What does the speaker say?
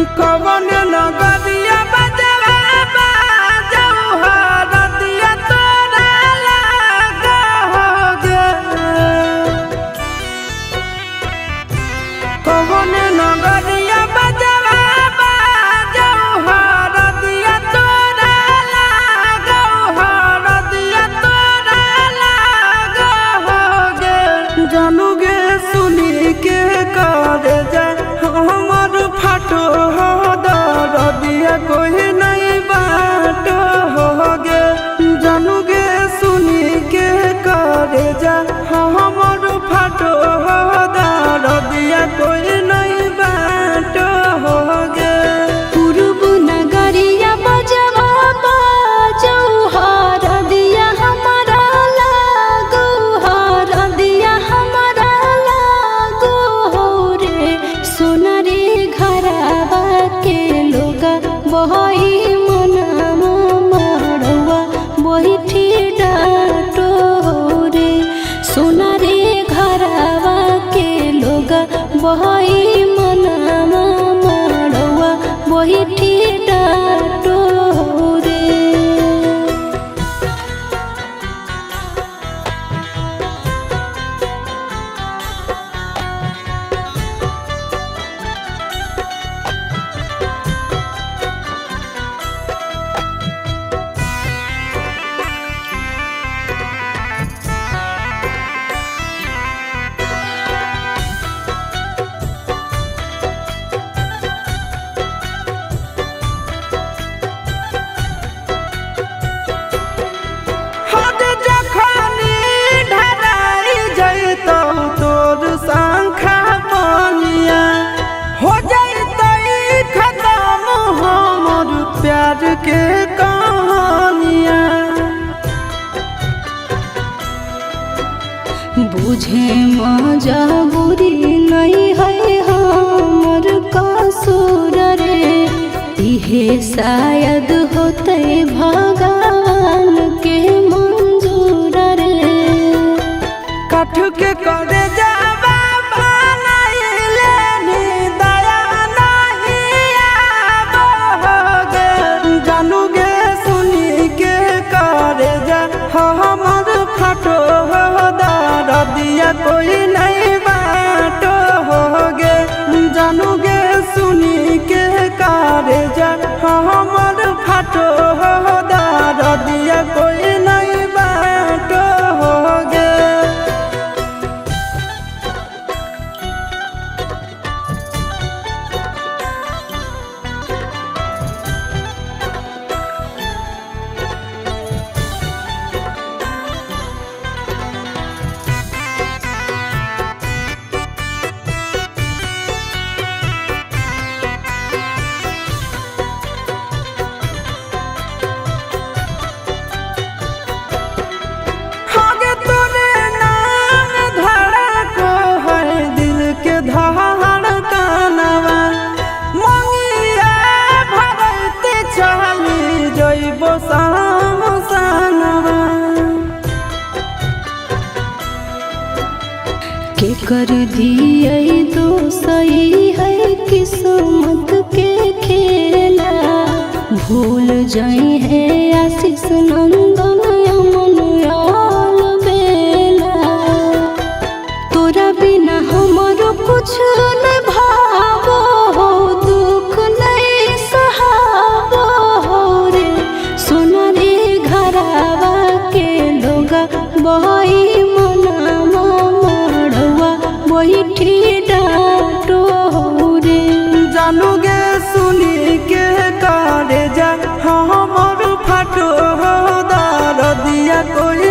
कवन नगरिया बजवा बाजऊ हरदिया तोरा लागोगे। कवन नगरिया बजवा बाजऊ हरदिया तोरा लागोगे, हरदिया तोरा लागोगे। जानूगे सुनी के कर जा हमर फाटो हो दरदिया कोई नहीं बाटो होगे। जानूगे सुनी के कर जा हमर फाटो हो दरदिया कोई नहीं बाटो होगे। पूर्व नगरिया बजवा बाजऊ हरदिया हमारा लागो, हरदिया हमारा लागो रे। सोना रे घरवा के लोगा बही मनवा मड़वा बैठी डाटो रे। सोना रे घरवा के लोगा बही मनवा मड़वा बैठी डाटो रे। हद जखनी ढराई जइतौ तोर शंखा बनिया, हो जइतै खत्म हमर प्यार के कहानिया। बुझे मजबूरी नहीं है हमर कसूर रे। इहे शायद होते भगवान के मंजूर रे। कठ के करे जावा बनाइले नी दया नहीं आवोगे। जानूगे सुनी के करे जा हमर फाटो हो दरदिया कोई नहीं बाटो होगे। जानूगे सुनी के करे जा हमर फाटो हो दरदिया कोई नहीं बाटो होगे। आगे तोरे नाम धड़को है दिल के धड़कनवा। मंगिया भरते चली जइबो सामसनवा। के कर दिए तो सही है किस्मत के खेला। भूल जाई है आशीष नंदन अमन आल बेला। तोरा बिना हमरो कुछ न भावो हो, दुख नहीं सहावो रे। सोना रे घरवा के लोगा बही मनवा मड़वा बैठी डाटो रे। जानूगे सुनी के करे जा हमर फाटो हो दरदिया कोई